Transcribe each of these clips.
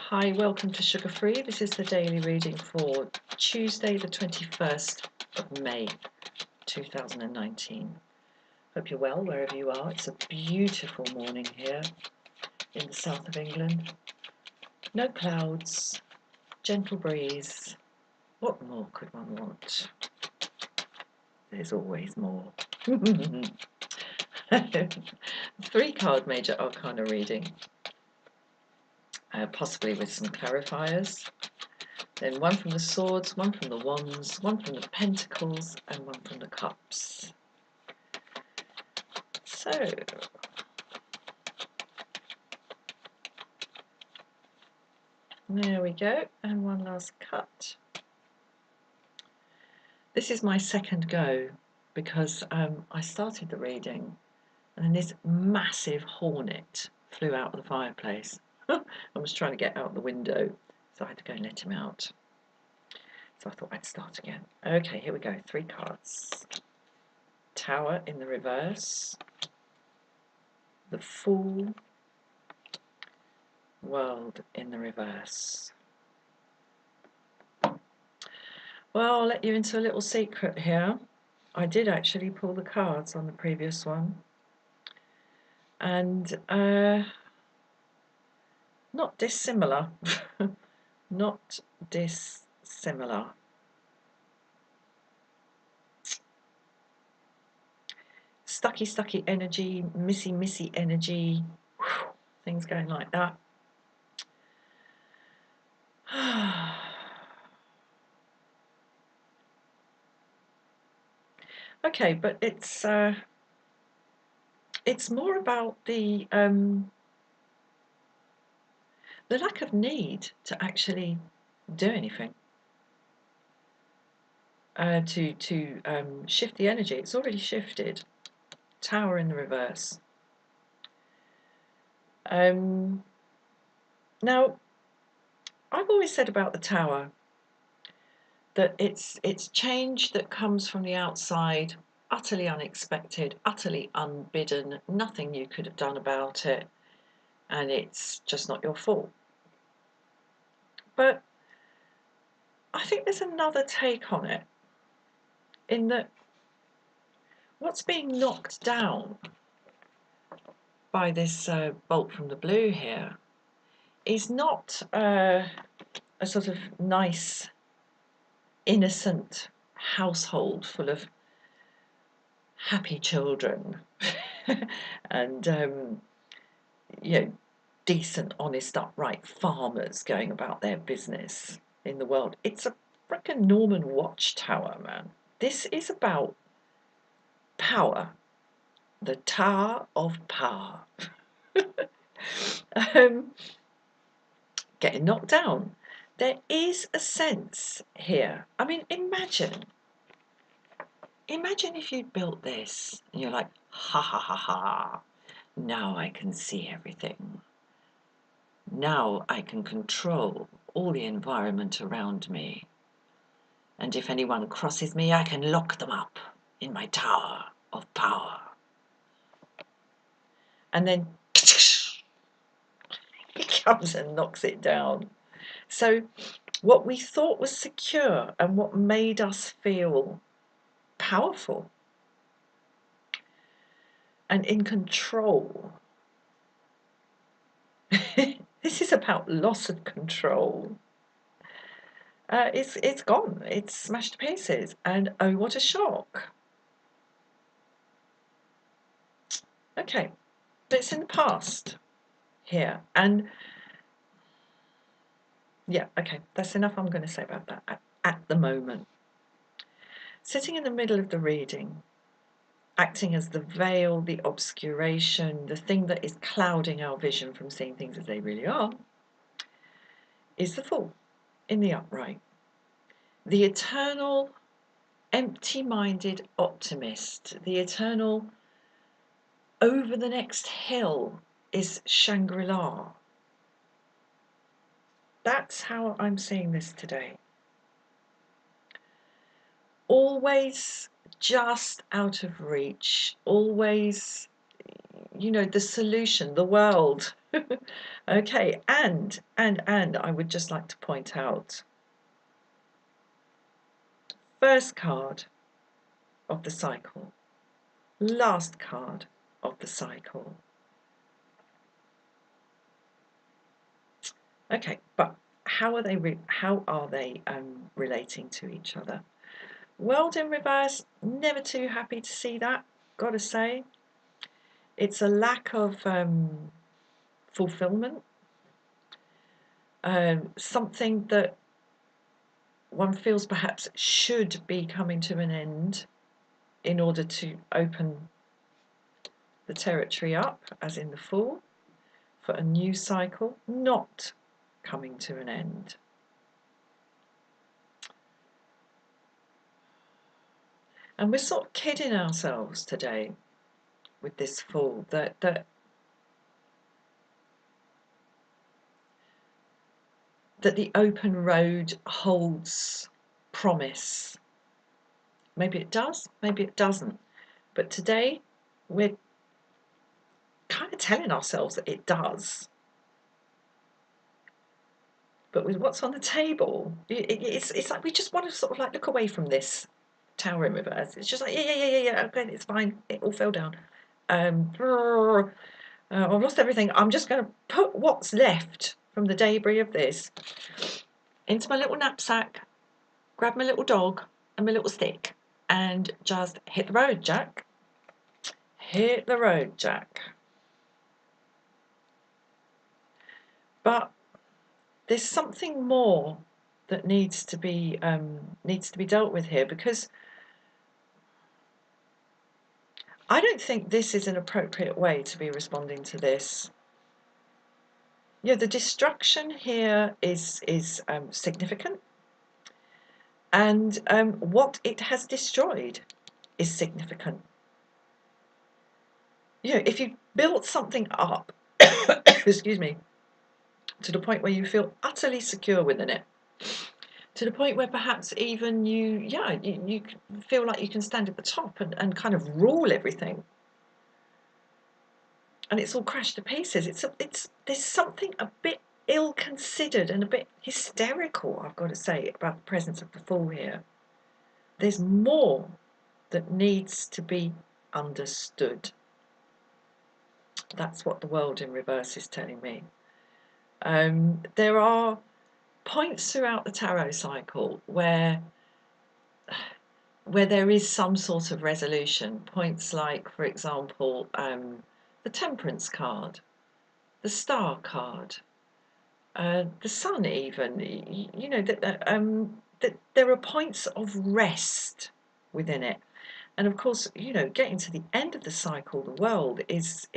Hi, welcome to Sugar Free. This is the daily reading for Tuesday, the 21st of May 2019. Hope you're well wherever you are. It's a beautiful morning here in the south of England. No clouds, gentle breeze. What more could one want? There's always more. 3-card major arcana reading, possibly with some clarifiers. Then one from the swords, one from the wands, one from the pentacles, and one from the cups. So, there we go, and one last cut. This is my second go because I started the reading and then this massive hornet flew out of the fireplace. I was trying to get out the window, so I had to go and let him out. So I thought I'd start again. Okay, here we go. 3 cards. Tower in the reverse. The Fool. World in the reverse. Well, I'll let you into a little secret here. I did actually pull the cards on the previous one. And not dissimilar. Not dissimilar. Stucky energy, missy energy, things going like that. Okay, but it's more about the lack of need to actually do anything. To shift the energy. It's already shifted. Tower in the reverse. Now, I've always said about the Tower that it's change that comes from the outside, utterly unexpected, utterly unbidden, nothing you could have done about it, and it's just not your fault. But I think there's another take on it, in that what's being knocked down by this bolt from the blue here is not a sort of nice, innocent household full of happy children and decent, honest, upright farmers going about their business in the world. It's a frickin' Norman watchtower, man. This is about power. The Tower of Power. Getting knocked down. There is a sense here. I mean, imagine if you'd built this and you're like, ha ha ha ha, now I can see everything. Now I can control all the environment around me. And if anyone crosses me, I can lock them up in my Tower of Power. And then he comes and knocks it down. So what we thought was secure and what made us feel powerful and in control, this is about loss of control. It's gone. It's smashed to pieces. And oh, what a shock. Okay, but it's in the past here. And yeah, okay, that's enough I'm going to say about that at the moment. Sitting in the middle of the reading, acting as the veil, the obscuration, the thing that is clouding our vision from seeing things as they really are, is the Fool in the upright. The eternal empty-minded optimist, the eternal over the next hill is Shangri-La. That's how I'm seeing this today. Always just out of reach, always, the solution, the world Okay, and I would just like to point out, first card of the cycle, last card of the cycle. Okay, but how are they relating to each other? World in reverse, never too happy to see that, gotta say. It's a lack of fulfillment, something that one feels perhaps should be coming to an end in order to open the territory up, as in the Fool, for a new cycle, not coming to an end. And we're sort of kidding ourselves today with this Fool that the open road holds promise. Maybe it does, maybe it doesn't. But today we're kind of telling ourselves that it does. But with what's on the table, it's like we just want to sort of like look away from this Tower in reverse. It's just like, yeah, okay, it's fine. It all fell down. I've lost everything. I'm just going to put what's left from the debris of this into my little knapsack, grab my little dog and my little stick, and just hit the road, Jack. Hit the road, Jack. But there's something more that needs to be dealt with here, because I don't think this is an appropriate way to be responding to this. You know, the destruction here is significant, and what it has destroyed is significant. You know, if you built something up, excuse me, to the point where you feel utterly secure within it, to the point where perhaps even you feel like you can stand at the top and kind of rule everything, and it's all crashed to pieces. There's something a bit ill-considered and a bit hysterical, I've got to say, about the presence of the Fool here. There's more that needs to be understood. That's what the world in reverse is telling me. There are points throughout the tarot cycle where there is some sort of resolution. Points like, for example, the Temperance card, the Star card, the Sun, even. You know that there are points of rest within it, and of course, you know, getting to the end of the cycle, the world is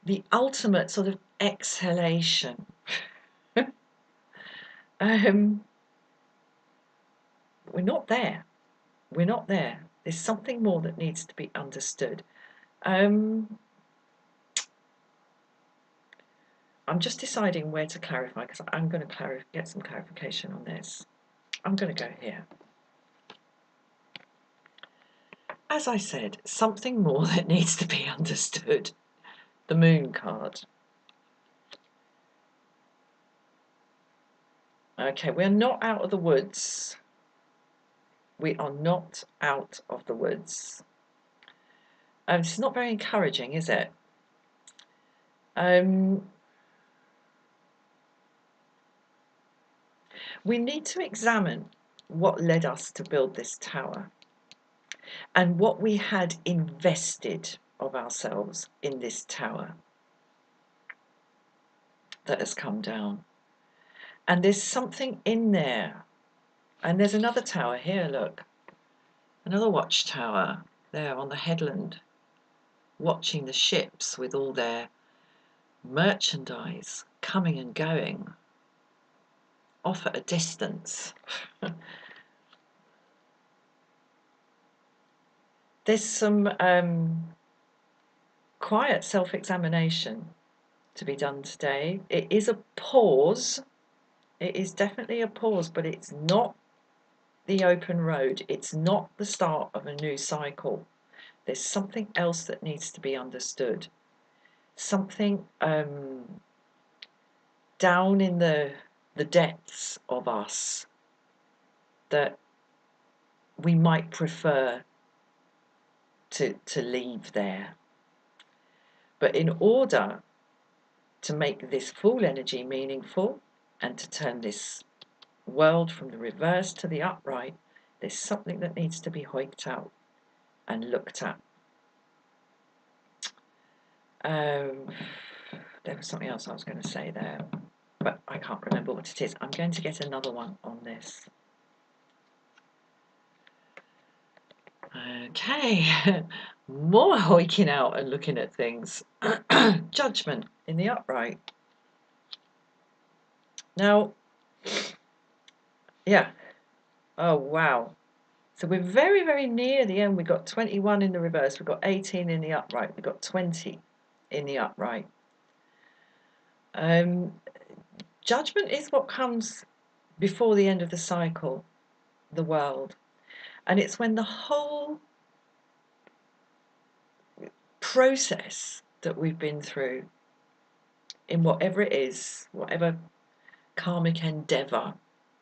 the ultimate sort of exhalation. We're not there. We're not there. There's something more that needs to be understood. I'm just deciding where to clarify, because I'm going to get some clarification on this. I'm going to go here. As I said, something more that needs to be understood. The Moon card. Okay, we're not out of the woods. We are not out of the woods. It's not very encouraging, is it? We need to examine what led us to build this tower and what we had invested of ourselves in this tower that has come down. And there's something in there. And there's another tower here, look. Another watchtower there on the headland, watching the ships with all their merchandise coming and going off at a distance. There's some quiet self-examination to be done today. It is a pause. It is definitely a pause, but it's not the open road. It's not the start of a new cycle. There's something else that needs to be understood. something down in the depths of us that we might prefer to leave there. But in order to make this full energy meaningful and to turn this world from the reverse to the upright, there's something that needs to be hoiked out and looked at. There was something else I was going to say there, but I can't remember what it is. I'm going to get another one on this. Okay, more hoiking out and looking at things. Judgment in the upright. Now, yeah. Oh, wow. So we're very, very near the end. We've got 21 in the reverse. We've got 18 in the upright. We've got 20 in the upright. Judgment is what comes before the end of the cycle, the world. And it's when the whole process that we've been through, in whatever it is, whatever karmic endeavour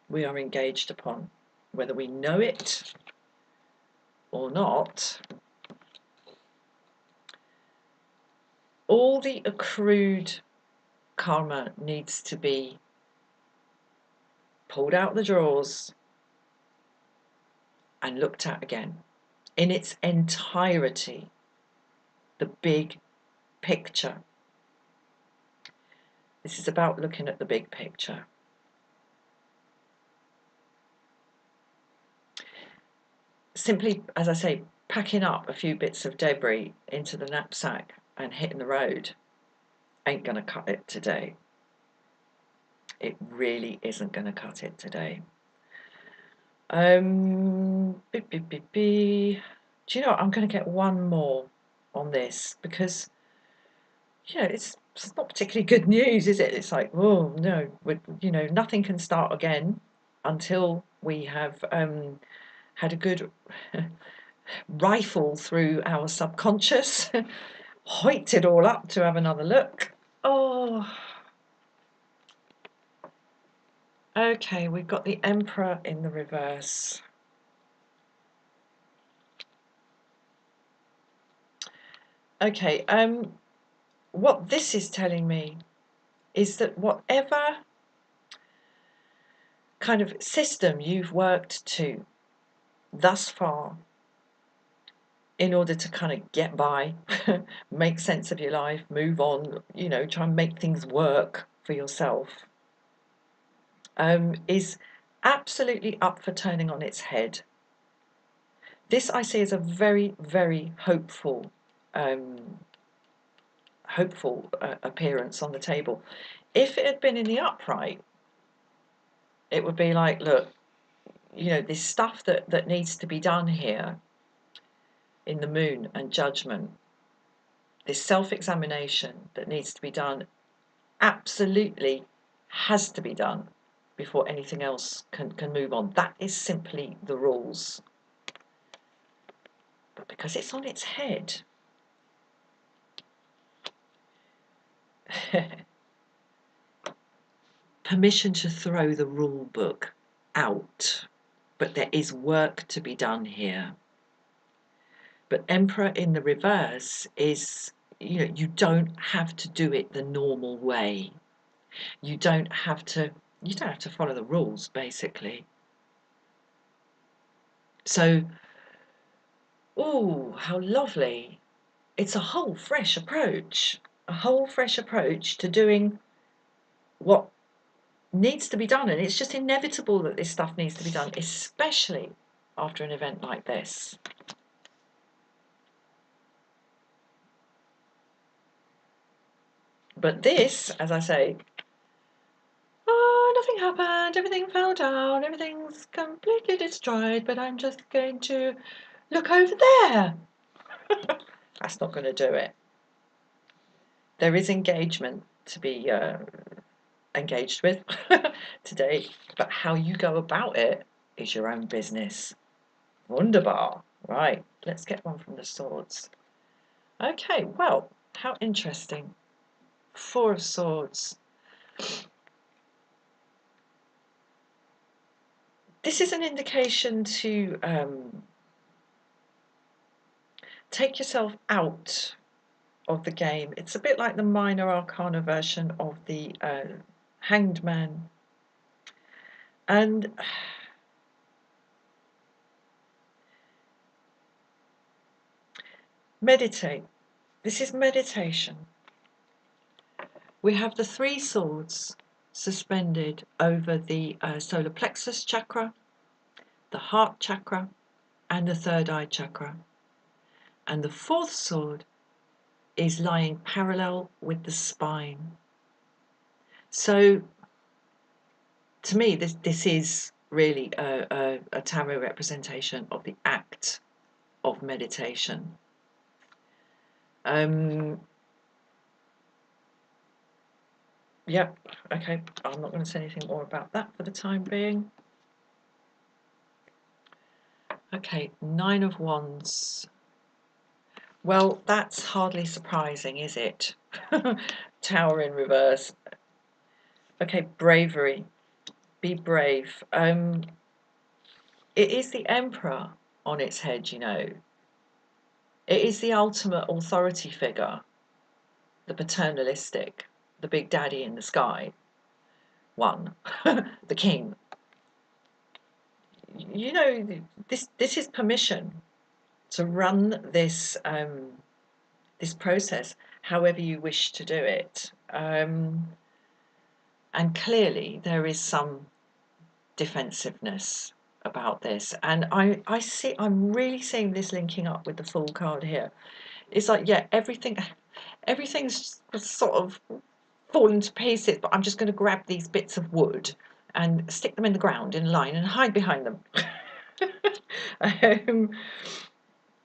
we are engaged upon, whether we know it or not, all the accrued karma needs to be pulled out the drawers and looked at again in its entirety, the big picture. This is about looking at the big picture. Simply, as I say, packing up a few bits of debris into the knapsack and hitting the road ain't going to cut it today. It really isn't going to cut it today. Do you know what? I'm going to get one more on this because, you know, it's not particularly good news, is it? It's like, oh no, you know, nothing can start again until we have had a good rifle through our subconscious, hoiked it all up to have another look. Oh. Okay, we've got the Emperor in the reverse. Okay, what this is telling me is that whatever kind of system you've worked to thus far in order to kind of get by, make sense of your life, move on, you know, try and make things work for yourself, is absolutely up for turning on its head. This I see as a very, very hopeful appearance on the table. If it had been in the upright, it would be like, look, you know, this stuff that needs to be done here in the moon and judgment, this self-examination that needs to be done, absolutely has to be done before anything else can move on. That is simply the rules. But because it's on its head, permission to throw the rule book out. But there is work to be done here. But Emperor in the reverse is, you know, you don't have to do it the normal way. You don't have to follow the rules, basically. So, oh, how lovely. It's a whole fresh approach. A whole fresh approach to doing what needs to be done. And it's just inevitable that this stuff needs to be done, especially after an event like this. But this, as I say, oh, nothing happened, everything fell down, everything's completely destroyed, but I'm just going to look over there. That's not going to do it. There is engagement to be engaged with today, but how you go about it is your own business. Wunderbar. Right, let's get one from the swords. Okay, well, how interesting. Four of Swords. This is an indication to take yourself out of the game. It's a bit like the minor arcana version of the Hanged Man. And meditate. This is meditation. We have the 3 swords suspended over the solar plexus chakra, the heart chakra, and the third eye chakra. And the 4th sword is lying parallel with the spine. So, to me, this is really a tarot representation of the act of meditation. Yep, okay, I'm not going to say anything more about that for the time being. Okay, 9 of Wands. Well, that's hardly surprising, is it? Tower in reverse. Okay, bravery. Be brave. It is the Emperor on its head, you know. It is the ultimate authority figure, the paternalistic, the big daddy in the sky one, the king. You know, this is permission to run this this process however you wish to do it. And clearly there is some defensiveness about this, and I'm really seeing this linking up with the Fool card here. It's like, yeah, everything's sort of fallen to pieces, but I'm just going to grab these bits of wood and stick them in the ground in a line and hide behind them.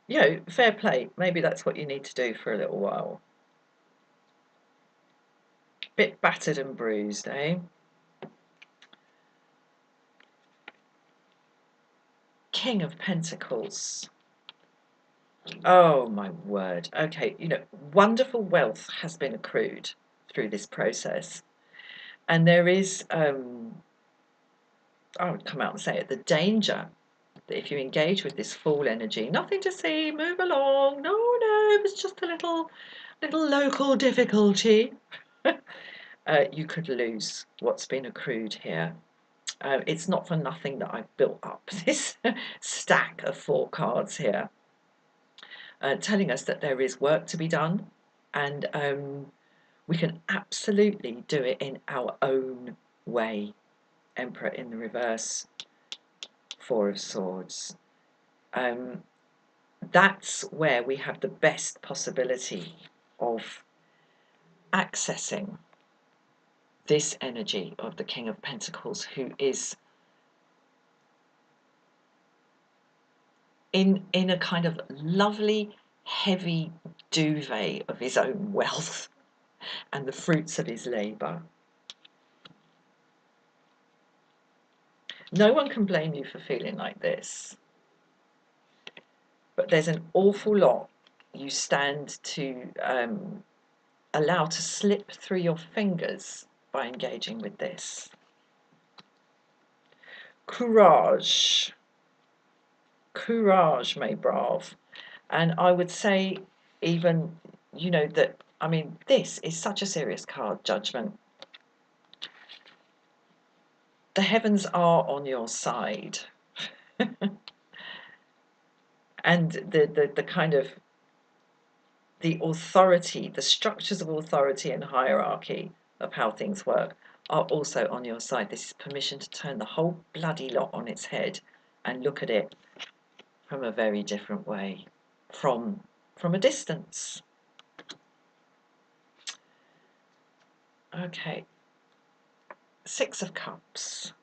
You know, fair play. Maybe that's what you need to do for a little while. Bit battered and bruised, eh? King of Pentacles. Oh my word. Okay, you know, wonderful wealth has been accrued through this process. And there is, I would come out and say it, the danger that if you engage with this Fool energy, nothing to see, move along, no, it was just a little local difficulty. You could lose what's been accrued here. It's not for nothing that I've built up this stack of 4 cards here, telling us that there is work to be done, and we can absolutely do it in our own way. Emperor in the reverse, 4 of Swords. That's where we have the best possibility of accessing this energy of the King of Pentacles, who is in a kind of lovely, heavy duvet of his own wealth and the fruits of his labour. No one can blame you for feeling like this, but there's an awful lot you stand to allow to slip through your fingers by engaging with this. Courage. Courage, mes braves. And I would say even, you know, that, I mean, this is such a serious card, Judgment. The heavens are on your side. And the kind of the authority, the structures of authority and hierarchy of how things work are also on your side. This is permission to turn the whole bloody lot on its head and look at it from a very different way, from a distance. Okay, 6 of Cups.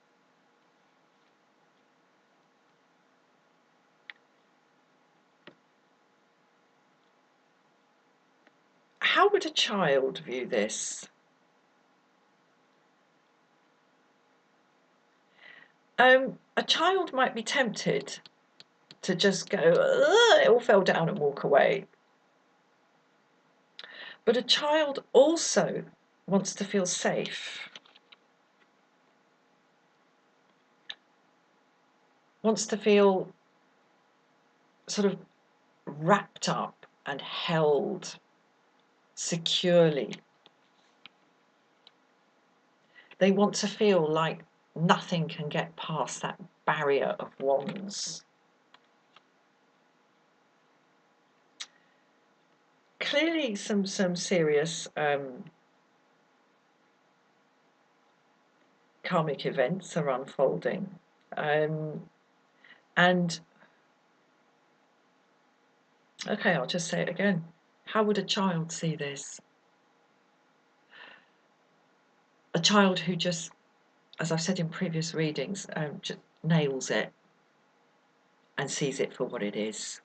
How would a child view this? A child might be tempted to just go, it all fell down and walk away. But a child also wants to feel safe, wants to feel sort of wrapped up and held securely. They want to feel like nothing can get past that barrier of wands. Clearly some serious karmic events are unfolding. And okay, I'll just say it again. How would a child see this? A child who just, as I've said in previous readings, just nails it and sees it for what it is.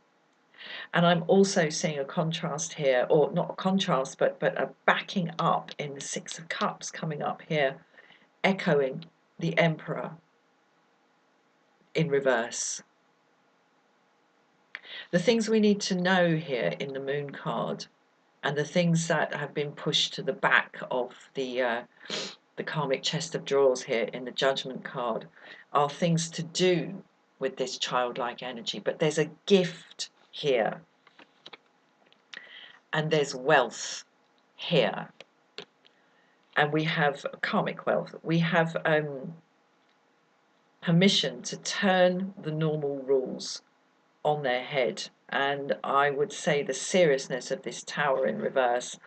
And I'm also seeing a contrast here, or not a contrast, but a backing up in the Six of Cups coming up here, echoing the Emperor in reverse. The things we need to know here in the Moon card, and the things that have been pushed to the back of the karmic chest of drawers here in the Judgment card, are things to do with this childlike energy. But there's a gift here, and there's wealth here, and we have karmic wealth. We have permission to turn the normal rules on their head, and I would say the seriousness of this Tower in reverse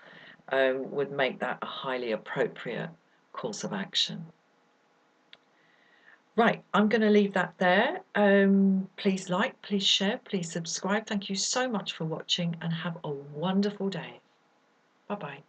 would make that a highly appropriate course of action. Right, I'm going to leave that there. Please like, please share, please subscribe. Thank you so much for watching, and have a wonderful day. Bye-bye.